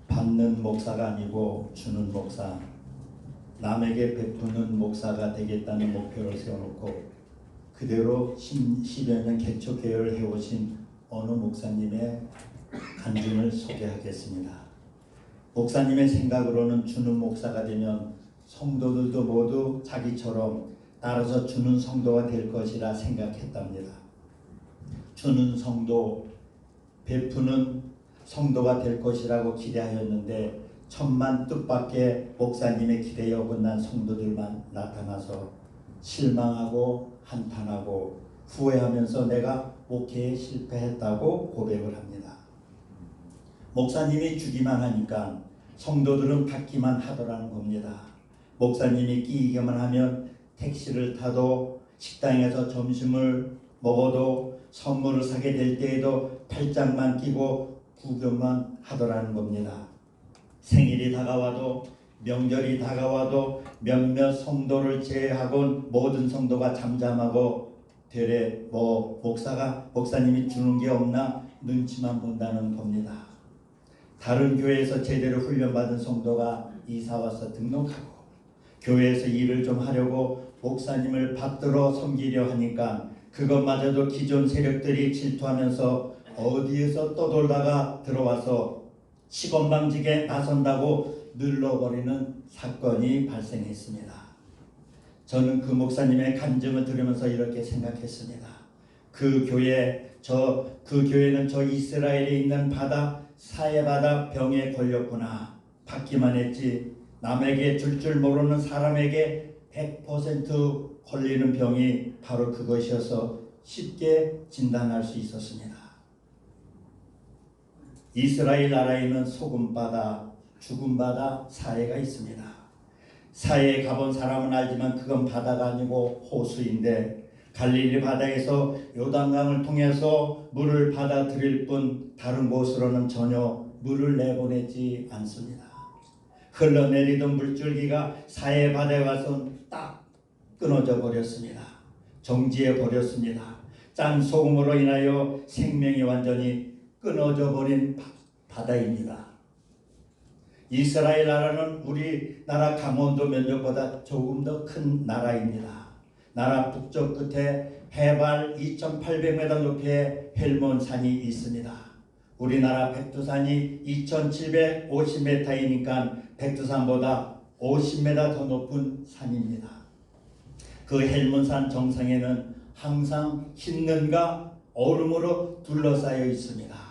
받는 목사가 아니고 주는 목사, 남에게 베푸는 목사가 되겠다는 목표를 세워놓고 그대로 10여 년 개척교회를 해오신 어느 목사님의 간증을 소개하겠습니다. 목사님의 생각으로는 주는 목사가 되면 성도들도 모두 자기처럼 따라서 주는 성도가 될 것이라 생각했답니다. 주는 성도, 베푸는 성도가 될 것이라고 기대하였는데 천만 뜻밖의 목사님의 기대에 어긋난 성도들만 나타나서 실망하고 한탄하고 후회하면서 내가 목회에 실패했다고 고백을 합니다. 목사님이 주기만 하니까 성도들은 받기만 하더라는 겁니다. 목사님이 끼기만 하면 택시를 타도 식당에서 점심을 먹어도 선물을 사게 될 때에도 팔짱만 끼고 구경만 하더라는 겁니다. 생일이 다가와도 명절이 다가와도 몇몇 성도를 제외하고는 모든 성도가 잠잠하고 되레 목사님이 주는 게 없나 눈치만 본다는 겁니다. 다른 교회에서 제대로 훈련받은 성도가 이사와서 등록하고 교회에서 일을 좀 하려고 목사님을 받들어 섬기려 하니까 그것마저도 기존 세력들이 질투하면서 어디에서 떠돌다가 들어와서 시건방지게 나선다고 늘러버리는 사건이 발생했습니다. 저는 그 목사님의 간증을 들으면서 이렇게 생각했습니다. 그 교회는 저 이스라엘에 있는 사해바다 병에 걸렸구나. 받기만 했지 남에게 줄 모르는 사람에게 100% 걸리는 병이 바로 그것이어서 쉽게 진단할 수 있었습니다. 이스라엘 나라에는 소금바다, 죽음바다, 사해가 있습니다. 사해에 가본 사람은 알지만 그건 바다가 아니고 호수인데 갈릴리 바다에서 요단강을 통해서 물을 받아들일 뿐 다른 곳으로는 전혀 물을 내보내지 않습니다. 흘러내리던 물줄기가 사해 바다에 와서 딱 끊어져 버렸습니다. 정지해 버렸습니다. 짠 소금으로 인하여 생명이 완전히 끊어져 버린 바다입니다. 이스라엘 나라는 우리나라 강원도 면적보다 조금 더 큰 나라입니다. 나라 북쪽 끝에 해발 2,800m 높이의 헬몬산이 있습니다. 우리나라 백두산이 2,750m이니까 백두산보다 50m 더 높은 산입니다. 그 헬몬산 정상에는 항상 흰눈과 얼음으로 둘러싸여 있습니다.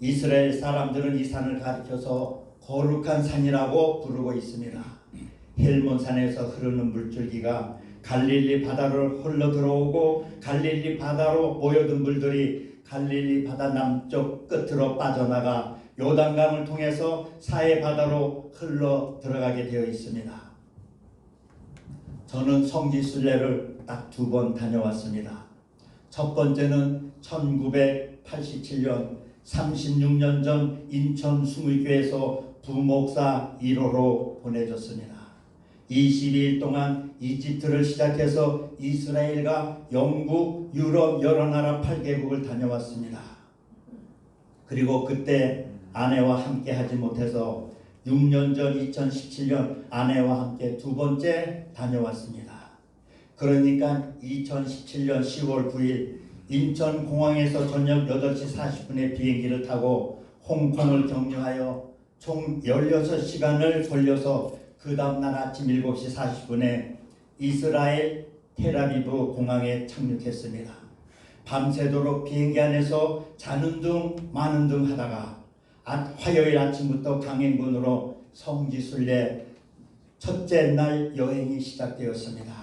이스라엘 사람들은 이 산을 가리켜서 거룩한 산이라고 부르고 있습니다. 헬몬산에서 흐르는 물줄기가 갈릴리 바다로 흘러 들어오고 갈릴리 바다로 모여든 물들이 갈릴리 바다 남쪽 끝으로 빠져나가 요단강을 통해서 사해 바다로 흘러 들어가게 되어 있습니다. 저는 성지순례를 딱 2번 다녀왔습니다. 첫 번째는 1987년 36년 전 인천 숭의교에서 부목사 1호로 보내졌습니다. 22일 동안 이집트를 시작해서 이스라엘과 영국, 유럽 여러 나라 8개국을 다녀왔습니다. 그리고 그때 아내와 함께 하지 못해서 6년 전 2017년 아내와 함께 2번째 다녀왔습니다. 그러니까 2017년 10월 9일 인천공항에서 저녁 8시 40분에 비행기를 타고 홍콩을 경유하여 총 16시간을 걸려서 그 다음날 아침 7시 40분에 이스라엘 텔아비브 공항에 착륙했습니다. 밤새도록 비행기 안에서 자는 둥 마는 둥 하다가 화요일 아침부터 강행군으로 성지순례 첫째 날 여행이 시작되었습니다.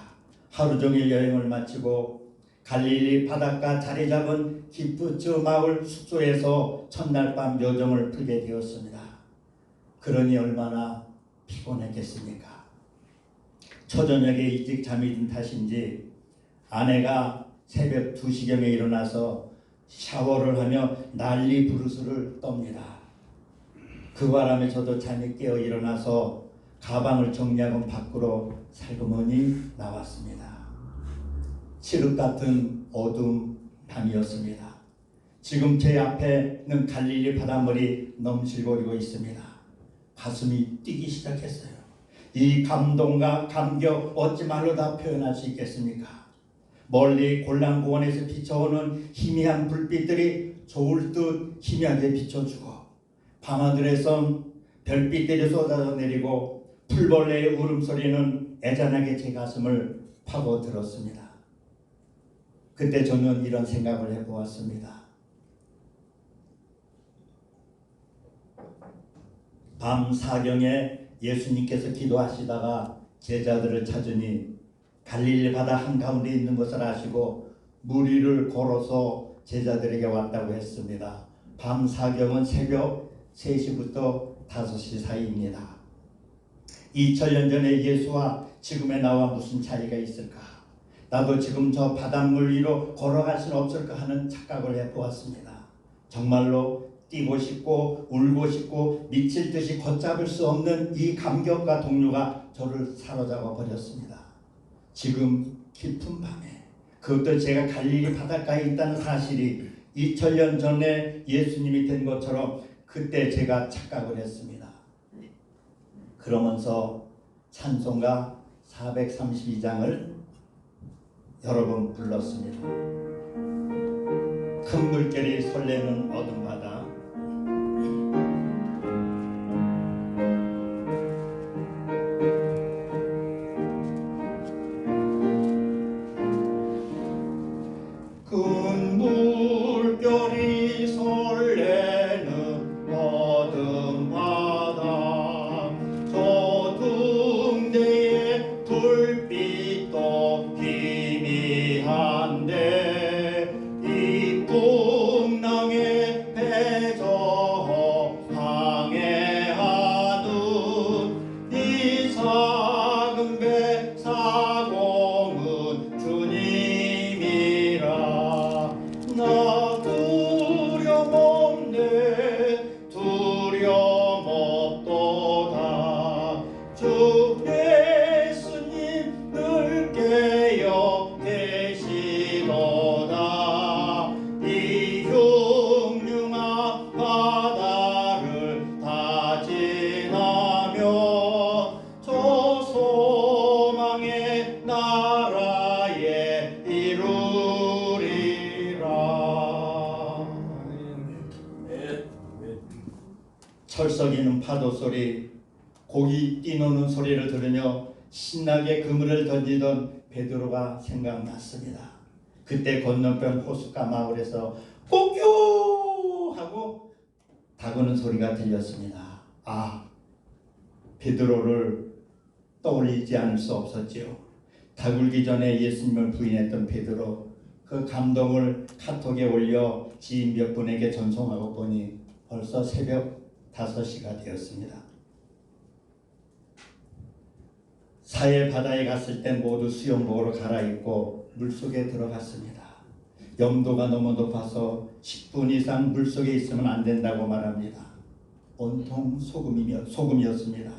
하루 종일 여행을 마치고 갈릴리 바닷가 자리 잡은 기프츠 마을 숙소에서 첫날 밤 요정을 풀게 되었습니다. 그러니 얼마나 피곤했겠습니까? 초저녁에 일찍 잠이 든 탓인지 아내가 새벽 2시경에 일어나서 샤워를 하며 난리 부르스를 떱니다. 그 바람에 저도 잠이 깨어 일어나서 가방을 정리하고 밖으로 살그머니 나왔습니다. 칠흑 같은 어두운 밤이었습니다. 지금 제 앞에는 갈릴리 바닷물이 넘실거리고 있습니다. 가슴이 뛰기 시작했어요. 이 감동과 감격 어찌 말로 다 표현할 수 있겠습니까? 멀리 골랑공원에서 비춰오는 희미한 불빛들이 좋을 듯 희미하게 비춰주고 밤하늘에선 별빛들이 쏟아져 내리고 풀벌레의 울음소리는 애잔하게 제 가슴을 파고들었습니다. 그때 저는 이런 생각을 해보았습니다. 밤 사경에 예수님께서 기도하시다가 제자들을 찾으니 갈릴리 바다 한가운데 있는 것을 아시고 물 위를 걸어서 제자들에게 왔다고 했습니다. 밤 사경은 새벽 3시부터 5시 사이입니다. 2000년 전에 예수와 지금의 나와 무슨 차이가 있을까? 나도 지금 저 바닷물 위로 걸어갈 수는 없을까 하는 착각을 해보았습니다. 정말로 뛰고 싶고 울고 싶고 미칠 듯이 걷잡을 수 없는 이 감격과 동료가 저를 사로잡아 버렸습니다. 지금 깊은 밤에 그것도 제가 갈릴리 바닷가에 있다는 사실이 2000년 전에 예수님이 된 것처럼 그때 제가 착각을 했습니다. 그러면서 찬송가 432장을 여러 번 불렀습니다. 큰 물결이 설레는 어둠 바다, 큰 물결이 설레는 어둠 바다, 저 등대의 불빛도 희미한데 이 풍랑에 배저 항해하는 이 작은 배 사공은 주님이라. 나 두려움 없네, 두려움 없도다. 주 예수님 늘 깨어 계시도다. 이 흉흉한 바다를 다 지나며 저 소망의 나라에 이루리라. 철썩이는 파도 소리, 고기 뛰노는 소리를 들으며 신나게 그물을 던지던 베드로가 생각났습니다. 그때 건너편 호숫가 마을에서 꼬끼 하고 다구는 소리가 들렸습니다. 아, 베드로를 떠올리지 않을 수 없었지요. 다굴기 전에 예수님을 부인했던 베드로, 그 감동을 카톡에 올려 지인 몇 분에게 전송하고 보니 벌써 새벽 5시가 되었습니다. 사해 바다에 갔을 때 모두 수영복으로 갈아입고 물속에 들어갔습니다. 염도가 너무 높아서 10분 이상 물속에 있으면 안 된다고 말합니다. 온통 소금이었습니다.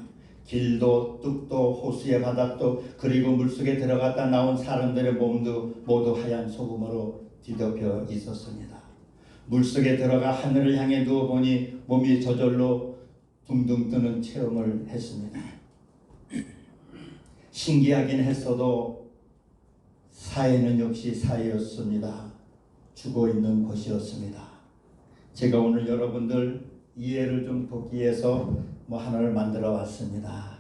길도 뚝도 호수의 바닥도 그리고 물속에 들어갔다 나온 사람들의 몸도 모두 하얀 소금으로 뒤덮여 있었습니다. 물속에 들어가 하늘을 향해 누워보니 몸이 저절로 둥둥 뜨는 체험을 했습니다. 신기하긴 했어도 사해는 역시 사해였습니다. 죽어있는 곳이었습니다. 제가 오늘 여러분들 이해를 좀 돕기 위해서 하나를 만들어 왔습니다.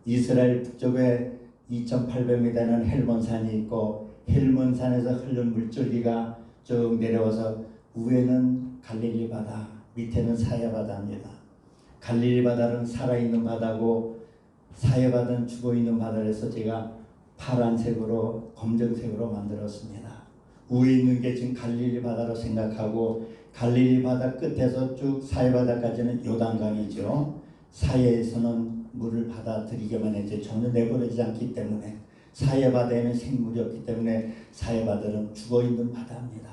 이스라엘 북쪽에 2800m 되는 헬몬산이 있고 헬몬산에서 흐르는 물줄기가 쭉 내려와서 위에는 갈릴리 바다, 밑에는 사해 바다입니다. 갈릴리 바다는 살아있는 바다고 사해 바다는 죽어있는 바다에서 제가 파란색으로 검정색으로 만들었습니다. 위에 있는 게 지금 갈릴리 바다로 생각하고 갈릴리 바다 끝에서 쭉 사해 바다까지는 요단강이죠. 사해에서는 물을 받아들이기만 했지 전혀 내버려지지 않기 때문에 사해 바다에는 생물이 없기 때문에 사해 바다는 죽어있는 바다입니다.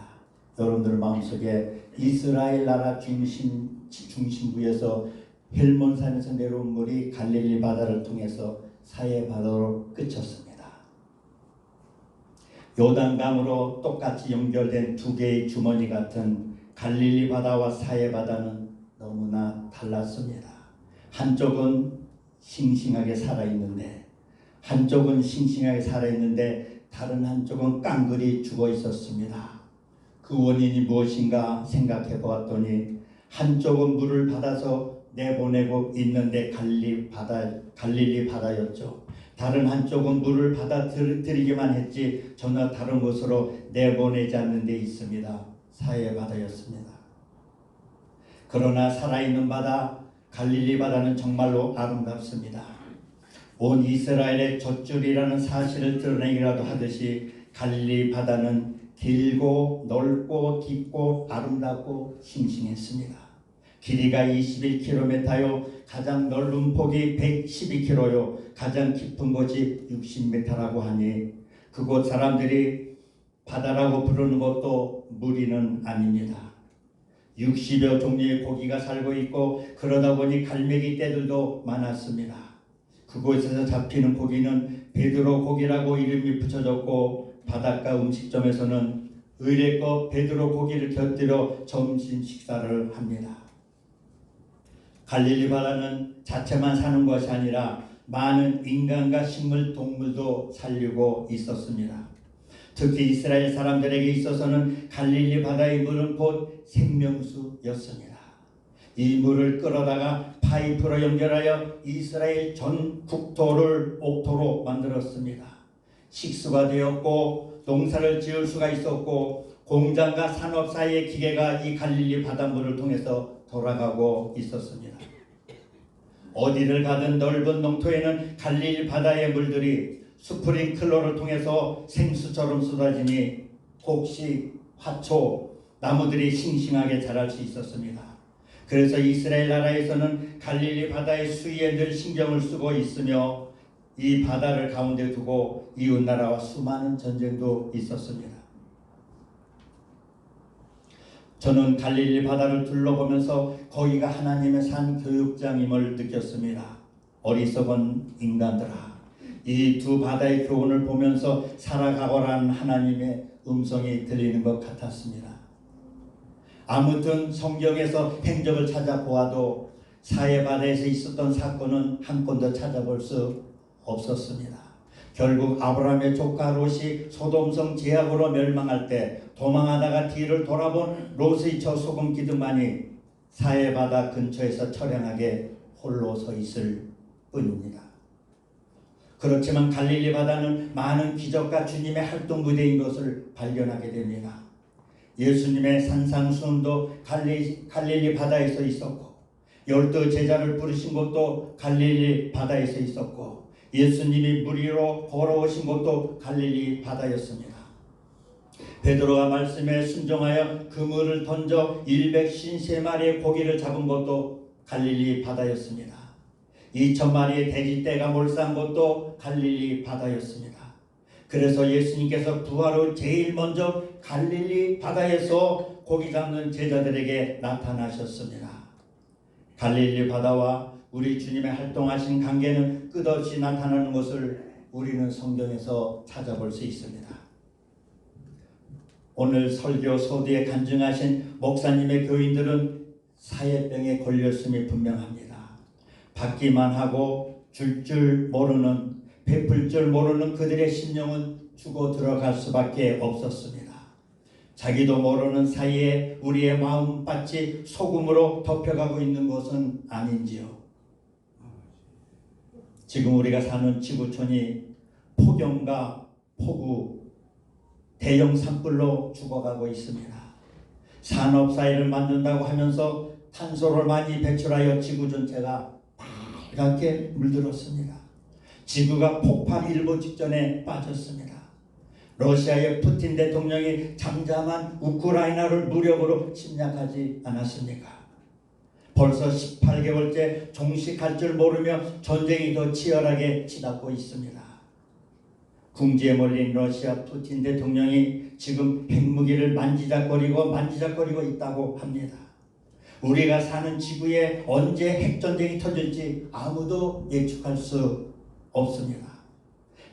여러분들 마음속에 이스라엘 나라 중심부에서 헬몬산에서 내려온 물이 갈릴리 바다를 통해서 사해 바다로 끝쳤습니다. 요단강으로 똑같이 연결된 두 개의 주머니 같은 갈릴리 바다와 사해 바다는 너무나 달랐습니다. 한쪽은 싱싱하게 살아있는데 다른 한쪽은 깡그리 죽어 있었습니다. 그 원인이 무엇인가 생각해 보았더니 한쪽은 물을 받아서 내보내고 있는데 갈릴리 바다였죠. 다른 한쪽은 물을 받아들이기만 했지 전혀 다른 곳으로 내보내지 않는 데 있습니다. 사해 바다였습니다. 그러나 살아있는 바다 갈릴리 바다는 정말로 아름답습니다. 온 이스라엘의 젖줄이라는 사실을 드러내기라도 하듯이 갈릴리 바다는 길고 넓고 깊고 아름답고 싱싱했습니다. 길이가 21km요. 가장 넓은 폭이 112km요. 가장 깊은 곳이 60m라고 하니 그곳 사람들이 바다라고 부르는 것도 무리는 아닙니다. 60여 종류의 고기가 살고 있고 그러다 보니 갈매기 떼들도 많았습니다. 그곳에서 잡히는 고기는 베드로 고기라고 이름이 붙여졌고 바닷가 음식점에서는 의례껏 베드로 고기를 곁들여 점심 식사를 합니다. 갈릴리 바다는 자체만 사는 것이 아니라 많은 인간과 식물, 동물도 살리고 있었습니다. 특히 이스라엘 사람들에게 있어서는 갈릴리 바다의 물은 곧 생명수였습니다. 이 물을 끌어다가 파이프로 연결하여 이스라엘 전 국토를 옥토로 만들었습니다. 식수가 되었고 농사를 지을 수가 있었고 공장과 산업 사이의 기계가 이 갈릴리 바닷물을 통해서 돌아가고 있었습니다. 어디를 가든 넓은 농토에는 갈릴리 바다의 물들이 스프링클러를 통해서 생수처럼 쏟아지니 곡식, 화초, 나무들이 싱싱하게 자랄 수 있었습니다. 그래서 이스라엘 나라에서는 갈릴리 바다의 수위에 늘 신경을 쓰고 있으며 이 바다를 가운데 두고 이웃 나라와 수많은 전쟁도 있었습니다. 저는 갈릴리 바다를 둘러보면서 거기가 하나님의 산 교육장임을 느꼈습니다. 어리석은 인간들아, 이 두 바다의 교훈을 보면서 살아가거라는 하나님의 음성이 들리는 것 같았습니다. 아무튼 성경에서 행적을 찾아보아도 사해 바다에서 있었던 사건은 한 건도 찾아볼 수 없었습니다. 결국 아브라함의 조카 롯이 소돔성 제약으로 멸망할 때 도망하다가 뒤를 돌아본 롯의 저 소금 기둥만이 사해 바다 근처에서 처량하게 홀로 서 있을 뿐입니다. 그렇지만 갈릴리 바다는 많은 기적과 주님의 활동 무대인 것을 발견하게 됩니다. 예수님의 산상수훈도 갈릴리 바다에서 있었고 12 제자를 부르신 것도 갈릴리 바다에서 있었고 예수님이 물 위로 걸어오신 것도 갈릴리 바다였습니다. 베드로가 말씀에 순종하여 그물을 던져 153마리의 고기를 잡은 것도 갈릴리 바다였습니다. 2000마리의 돼지떼가 몰수한 것도 갈릴리 바다였습니다. 그래서 예수님께서 부활 후 제일 먼저 갈릴리 바다에서 고기 잡는 제자들에게 나타나셨습니다. 갈릴리 바다와 우리 주님의 활동하신 관계는 끝없이 나타나는 것을 우리는 성경에서 찾아볼 수 있습니다. 오늘 설교 소두에 간증하신 목사님의 교인들은 사해병에 걸렸음이 분명합니다. 받기만 하고 줄 모르는, 베풀 줄 모르는 그들의 심령은 죽어 들어갈 수밖에 없었습니다. 자기도 모르는 사이에 우리의 마음밭이 소금으로 덮여가고 있는 것은 아닌지요. 지금 우리가 사는 지구촌이 폭염과 폭우, 대형 산불로 죽어가고 있습니다. 산업 사회를 만든다고 하면서 탄소를 많이 배출하여 지구 전체가 빨갛게 물들었습니다. 지구가 폭파 일보 직전에 빠졌습니다. 러시아의 푸틴 대통령이 잠잠한 우크라이나를 무력으로 침략하지 않았습니까? 벌써 18개월째 종식할 줄 모르며 전쟁이 더 치열하게 치닫고 있습니다. 궁지에 몰린 러시아 푸틴 대통령이 지금 핵무기를 만지작거리고 있다고 합니다. 우리가 사는 지구에 언제 핵전쟁이 터질지 아무도 예측할 수 없습니다.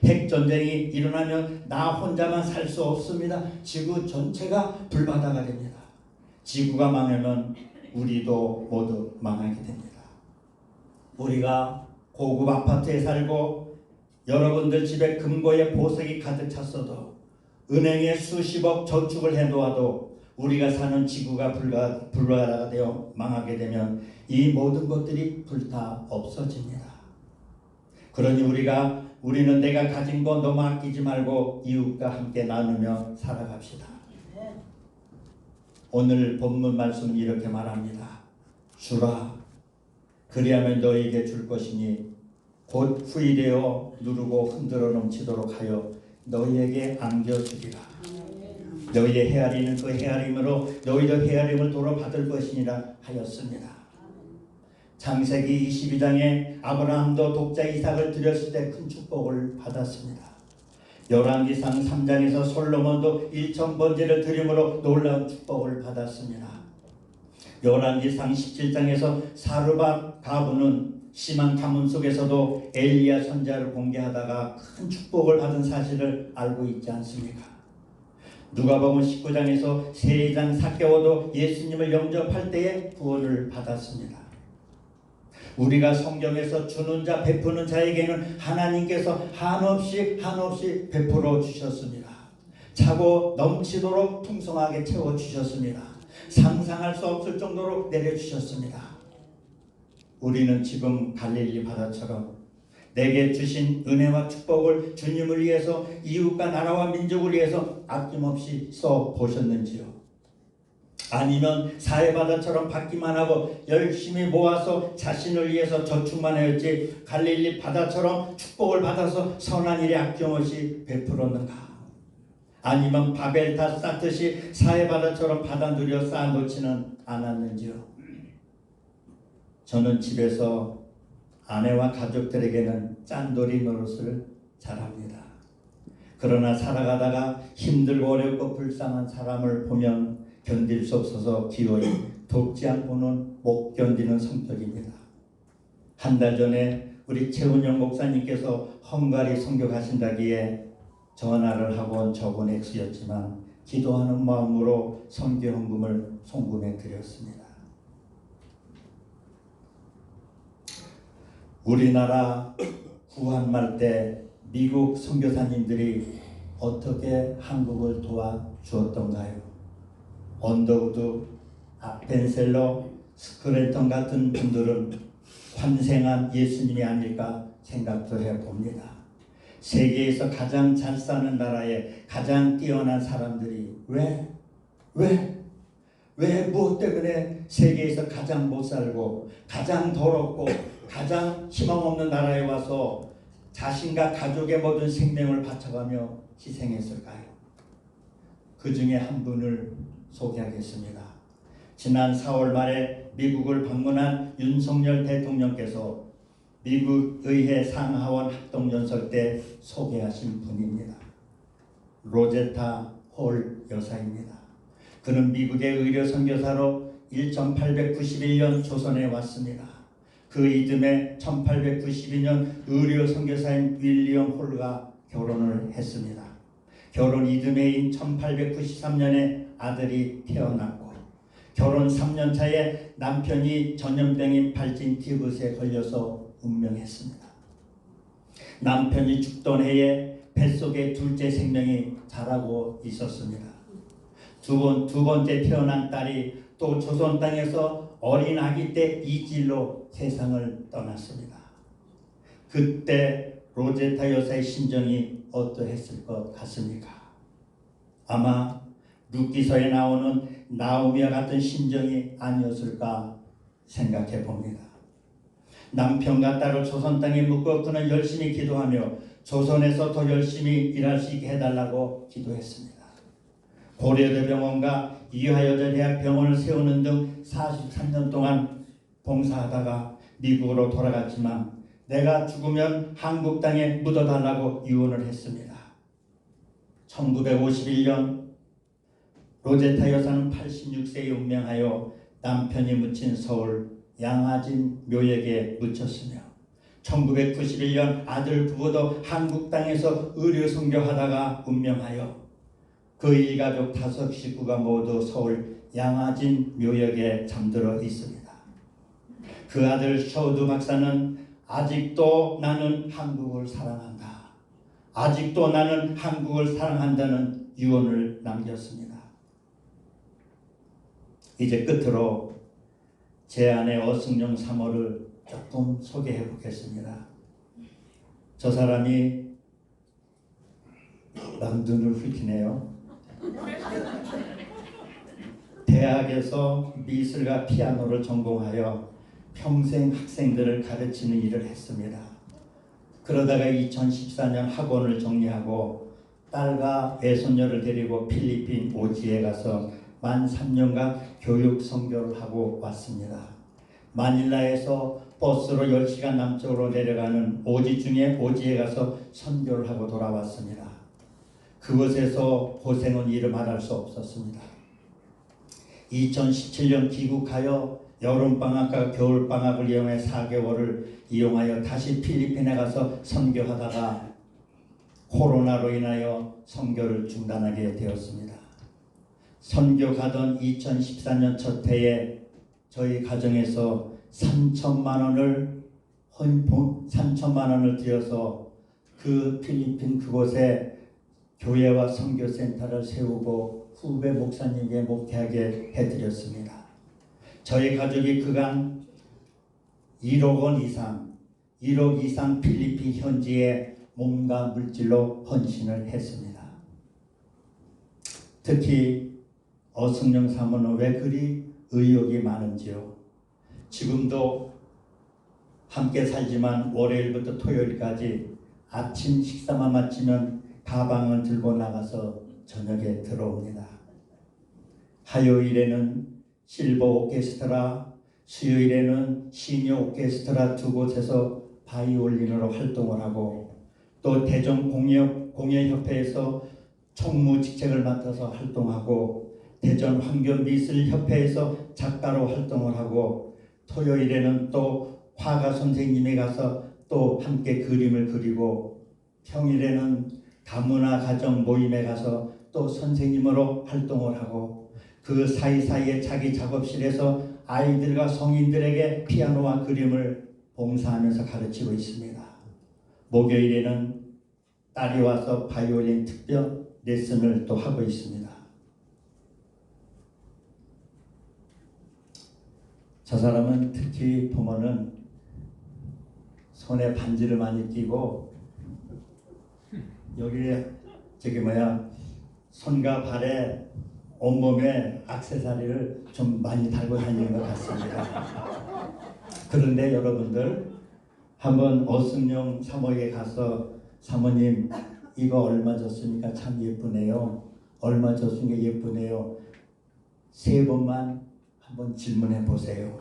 핵전쟁이 일어나면 나 혼자만 살 수 없습니다. 지구 전체가 불바다가 됩니다. 지구가 망하면 우리도 모두 망하게 됩니다. 우리가 고급 아파트에 살고 여러분들 집에 금고에 보석이 가득 찼어도 은행에 수십억 저축을 해놓아도 우리가 사는 지구가 불바다가 되어 망하게 되면 이 모든 것들이 불타 없어집니다. 그러니 우리는 내가 가진 거 너무 아끼지 말고 이웃과 함께 나누며 살아갑시다. 오늘 본문 말씀은 이렇게 말합니다. 주라, 그리하면 너에게 줄 것이니 곧 후일되어 누르고 흔들어 넘치도록 하여 너희에게 안겨주리라. 너희의 헤아리는 그 헤아림으로 너희도 헤아림을 도로 받을 것이니라 하였습니다. 창세기 22장에 아브라함도 독자 이삭을 드렸을 때 큰 축복을 받았습니다. 열왕기상 3장에서 솔로몬도 1,000번제를 드림으로 놀라운 축복을 받았습니다. 열왕기상 17장에서 사르밧 가부는 심한 가뭄 속에서도 엘리야 선지자를 공개하다가 큰 축복을 받은 사실을 알고 있지 않습니까? 누가복음 19장에서 세리장 삭개오도 예수님을 영접할 때에 구원을 받았습니다. 우리가 성경에서 주는 자 베푸는 자에게는 하나님께서 한없이 베풀어 주셨습니다. 차고 넘치도록 풍성하게 채워 주셨습니다. 상상할 수 없을 정도로 내려주셨습니다. 우리는 지금 갈릴리 바다처럼 내게 주신 은혜와 축복을 주님을 위해서 이웃과 나라와 민족을 위해서 아낌없이 써 보셨는지요? 아니면 사해바다처럼 받기만 하고 열심히 모아서 자신을 위해서 저축만 하였지 갈릴리 바다처럼 축복을 받아서 선한 일에 아낌없이 베풀었는가? 아니면 바벨탑 쌓듯이 사해바다처럼 받아들여 쌓아놓지는 않았는지요? 저는 집에서 아내와 가족들에게는 짠돌이 노릇을 잘합니다. 그러나 살아가다가 힘들고 어렵고 불쌍한 사람을 보면 견딜 수 없어서 기어이 돕지 않고는 못 견디는 성격입니다. 한 달 전에 우리 최은영 목사님께서 헝가리 선교 가신다기에 전화를 하고 적은 액수였지만 기도하는 마음으로 선교 헌금을 송금해 드렸습니다. 우리나라 구한말 때 미국 선교사님들이 어떻게 한국을 도와주었던가요? 언더우드, 벤셀러, 스크레턴 같은 분들은 환생한 예수님이 아닐까 생각도 해봅니다. 세계에서 가장 잘 사는 나라에 가장 뛰어난 사람들이 왜 무엇 때문에 세계에서 가장 못 살고 가장 더럽고 가장 희망 없는 나라에 와서 자신과 가족의 모든 생명을 바쳐가며 희생했을까요? 그 중에 한 분을 소개하겠습니다. 지난 4월 말에 미국을 방문한 윤석열 대통령께서 미국 의회 상하원 합동연설 때 소개하신 분입니다. 로제타 홀 여사입니다. 그는 미국의 의료 선교사로 1891년 조선에 왔습니다. 그 이듬해 1892년 의료 선교사인 윌리엄 홀과 결혼을 했습니다. 결혼 이듬해인 1893년에 아들이 태어났고 결혼 3년 차에 남편이 전염병인 발진 티브스에 걸려서 운명했습니다. 남편이 죽던 해에 뱃속에 둘째 생명이 자라고 있었습니다. 두 번째 태어난 딸이 또 조선 땅에서 어린 아기 때 이질로 세상을 떠났습니다. 그때 로제타 여사의 심정이 어떠했을 것 같습니까? 아마 룻기서에 나오는 나오미와 같은 심정이 아니었을까 생각해 봅니다. 남편과 딸을 조선 땅에 묻고 그는 열심히 기도하며 조선에서 더 열심히 일할 수 있게 해달라고 기도했습니다. 고려대병원과 이화여자대학병원을 세우는 등 43년 동안 봉사하다가 미국으로 돌아갔지만 내가 죽으면 한국 땅에 묻어달라고 유언을 했습니다. 1951년 로제타 여사는 86세에 운명하여 남편이 묻힌 서울 양화진 묘역에 묻혔으며 1991년 아들 부부도 한국 땅에서 의료 선교하다가 운명하여 그 일가족 5 식구가 모두 서울 양화진 묘역에 잠들어 있습니다. 그 아들 셔우드 박사는 아직도 나는 한국을 사랑한다. 아직도 나는 한국을 사랑한다는 유언을 남겼습니다. 이제 끝으로 제 아내 어승용 사모를 조금 소개해 보겠습니다. 저 사람이 막 눈을 훑히네요. 대학에서 미술과 피아노를 전공하여 평생 학생들을 가르치는 일을 했습니다. 그러다가 2014년 학원을 정리하고 딸과 외손녀를 데리고 필리핀 오지에 가서 만 3년간 교육 선교를 하고 왔습니다. 마닐라에서 버스로 10시간 남쪽으로 내려가는 오지 중에 오지에 가서 선교를 하고 돌아왔습니다. 그곳에서 고생은 이루 말할 수 없었습니다. 2017년 귀국하여 여름방학과 겨울방학을 이용해 4개월을 이용하여 다시 필리핀에 가서 선교하다가 코로나로 인하여 선교를 중단하게 되었습니다. 선교 가던 2014년 첫 해에 저희 가정에서 3천만 원을 들여서 그 필리핀 그곳에 교회와 선교센터를 세우고 후배 목사님에게 목회하게 해드렸습니다. 저희 가족이 그간 1억 이상 필리핀 현지에 몸과 물질로 헌신을 했습니다. 특히 어승용 사모는 왜 그리 의욕이 많은지요. 지금도 함께 살지만 월요일부터 토요일까지 아침 식사만 마치면 가방을 들고 나가서 저녁에 들어옵니다. 화요일에는 실버 오케스트라, 수요일에는 시니어 오케스트라 2곳에서 바이올린으로 활동을 하고 또 대전 공예협회에서 총무직책을 맡아서 활동하고 대전 환경미술협회에서 작가로 활동을 하고 토요일에는 또 화가 선생님에 가서 또 함께 그림을 그리고 평일에는 다문화 가정 모임에 가서 또 선생님으로 활동을 하고 그 사이사이에 자기 작업실에서 아이들과 성인들에게 피아노와 그림을 봉사하면서 가르치고 있습니다. 목요일에는 딸이 와서 바이올린 특별 레슨을 또 하고 있습니다. 저 사람은 특히 보면은 손에 반지를 많이 끼고 여기에 손과 발에 온몸에 액세서리를 좀 많이 달고 다니는 것 같습니다. 그런데 여러분들 한번 어승용 사모에게 가서 사모님 이거 얼마 줬으니까 참 예쁘네요. 얼마 줬으니까 예쁘네요. 3번만 한번 질문해 보세요.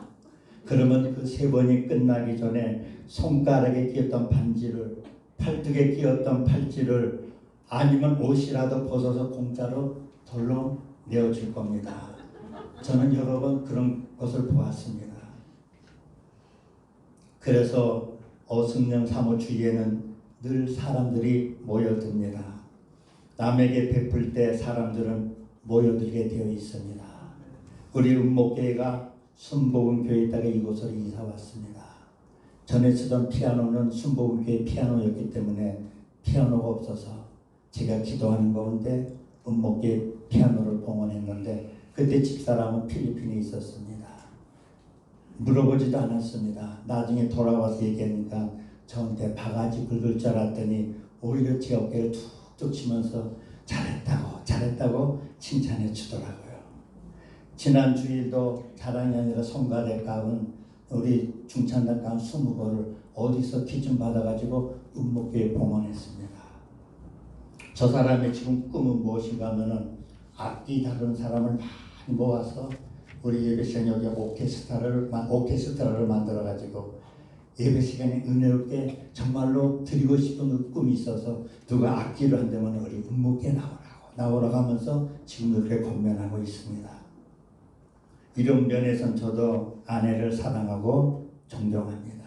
그러면 그 3번이 끝나기 전에 손가락에 끼었던 반지를 팔뚝에 끼었던 팔찌를 아니면 옷이라도 벗어서 공짜로 돌로 내어줄 겁니다. 저는 여러 번 그런 것을 보았습니다. 그래서 어승용 사모 주위에는 늘 사람들이 모여듭니다. 남에게 베풀 때 사람들은 모여들게 되어 있습니다. 우리 음목교회가 순복음교회에다가 이곳으로 이사 왔습니다. 전에 쓰던 피아노는 순복음교회 피아노였기 때문에 피아노가 없어서 제가 기도하는 가운데 음목교회 피아노를 봉헌했는데 그때 집사람은 필리핀에 있었습니다. 물어보지도 않았습니다. 나중에 돌아와서 얘기하니까 저한테 바가지 긁을 줄 알았더니 오히려 제 어깨를 툭툭 치면서 잘했다고 칭찬해 주더라고요. 지난 주일도 자랑이 아니라 성가대 가운 우리 중찬단 가운 20거를 어디서 기준 받아가지고 음목교회에 봉헌했습니다. 저 사람의 지금 꿈은 무엇인가 하면은 악기 다루는 사람을 많이 모아서 우리 예배 시간에 여기 오케스트라를 만들어가지고 예배 시간에 은혜롭게 정말로 드리고 싶은 그 꿈이 있어서 누가 악기를 한다면 우리 음목교회에 나오라고 하면서 지금 그렇게 권면하고 있습니다. 이런 면에선 저도 아내를 사랑하고 존경합니다.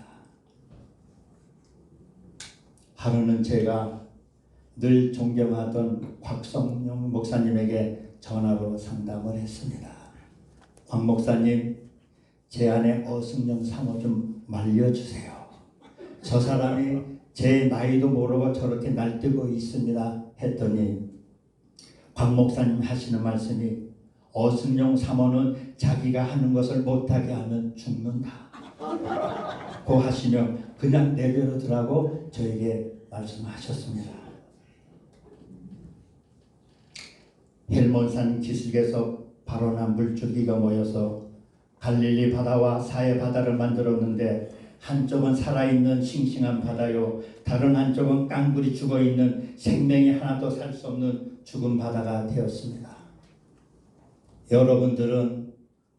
하루는 제가 늘 존경하던 곽성용 목사님에게 전화로 상담을 했습니다. 곽 목사님, 제 아내 어승용 사모 좀 말려주세요. 저 사람이 제 나이도 모르고 저렇게 날뛰고 있습니다. 했더니 곽 목사님 하시는 말씀이 어승용 사모는 자기가 하는 것을 못하게 하면 죽는다. 고 하시며 그냥 내버려두라고 저에게 말씀하셨습니다. 헬몬산 기슭에서 발원한 물줄기가 모여서 갈릴리 바다와 사해 바다를 만들었는데 한쪽은 살아있는 싱싱한 바다요, 다른 한쪽은 깡굴이 죽어있는 생명이 하나도 살 수 없는 죽은 바다가 되었습니다. 여러분들은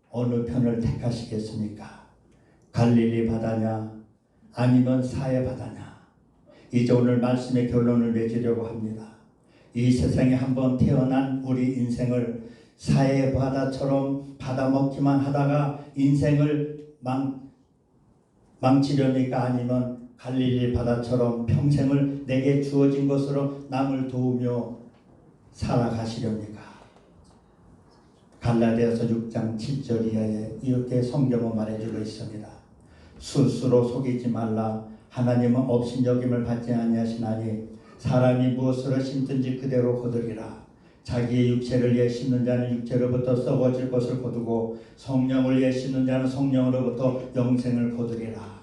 어느 편을 택하시겠습니까? 갈릴리 바다냐 아니면 사해 바다냐? 이제 오늘 말씀의 결론을 맺으려고 합니다. 이 세상에 한번 태어난 우리 인생을 사해 바다처럼 받아먹기만 하다가 인생을 망치려니까 아니면 갈릴리 바다처럼 평생을 내게 주어진 것으로 남을 도우며 살아가시렵니까? 갈라디아서 6장 7절 이하에 이렇게 성경은 말해주고 있습니다. 스스로 속이지 말라. 하나님은 업신여김을 받지 아니하시나니 사람이 무엇으로 심든지 그대로 거두리라. 자기의 육체를 위해 심는 자는 육체로부터 썩어질 것을 거두고 성령을 위해 심는 자는 성령으로부터 영생을 거두리라.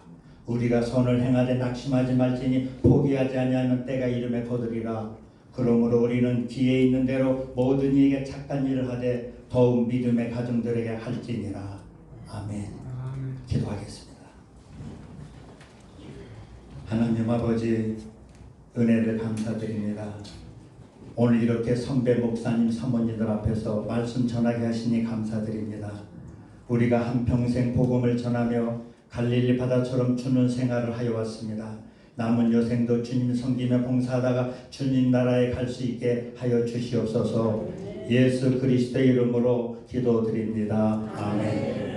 우리가 선을 행하되 낙심하지 말지니 포기하지 아니하면 때가 이름에 거두리라. 그러므로 우리는 기회 있는 대로 모든 이에게 착한 일을 하되 더욱 믿음의 가정들에게 할지니라. 아멘. 기도하겠습니다. 하나님 아버지, 은혜를 감사드립니다. 오늘 이렇게 선배 목사님 사모님들 앞에서 말씀 전하게 하시니 감사드립니다. 우리가 한평생 복음을 전하며 갈릴리 바다처럼 주는 생활을 하여 왔습니다. 남은 여생도 주님 섬기며 봉사하다가 주님 나라에 갈 수 있게 하여 주시옵소서. 예수 그리스도의 이름으로 기도드립니다. 아멘.